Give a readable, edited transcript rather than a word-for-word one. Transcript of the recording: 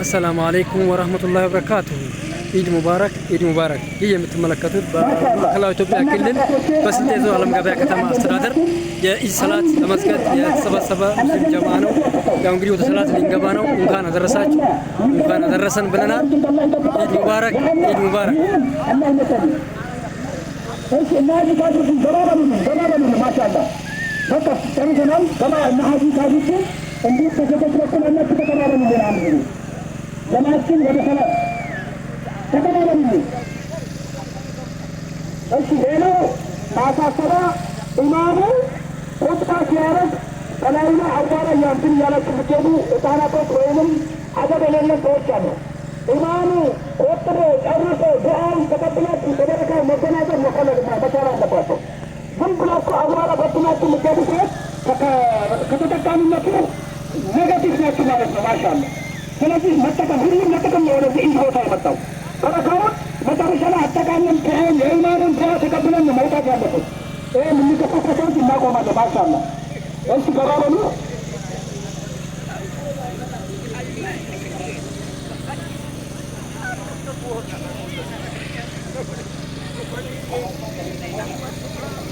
السلام عليكم ورحمة الله وبركاته. عيد مبارك عيد مبارك. هي የምትመለከቱት በማዕከላዊ ኢትዮጵያ ክልል በስልጤ ዞን አለም ገበያ ከተማ አስተዳደር የኢድ ሰላት ለመስገድ የተሰበሰበ ሙስሊም ጀማ ነው። ያው እንግዲህ ወደ ሰላት ልንገባ ነው። እንኳን አደረሳችሁ እንኳን አደረሰን ብለናል። ኢድ ሙባረክ ኢድ ሙባረክ። እሺ እናዚ ካዱት ገራበሉ ማሻአላ በቃ ተንተናል ከማ እናዚ ካዱት እንዴት ተከተከለና ተከተከራረሙ ይላል ለማችን ወደ ሰላት ተከተከራረሙ። እሺ ሌላው ማሳሰባ ኢማሙ ቁጣ ሲያረግ ከላይና አዋራ ያንተን ያላችሁ ብትሄዱ ህፃናቶች ወይንም አደብ የሌለን ሰዎች አሉ። ኢማሙ ቆጥሮ ጨርሶ ዱዓውን ተቀብላችሁ ተበረካው መገናዘብ መፈለግና መቻል አለባቸው። ዝም ብላችሁ አዋራ በትናችሁ የምትሄዱ ሰዎች ከተጠቃሚነቱ ኔጋቲቭ ናችሁ ማለት ነው። ማሻአላ ስለዚህ መጠቀም ሁሉም መጠቀም ነው ወደዚህ ኢድ ቦታ የመጣው በረካውን መጨረሻ ላይ አጠቃለን ከሆን የኢማኑን ዱዓ ተቀብለን መውጣት ያለበት ይህ የምንገፋፋ ሰዎች እናቆማለን። ማሻአላ እሱ ገባበሉ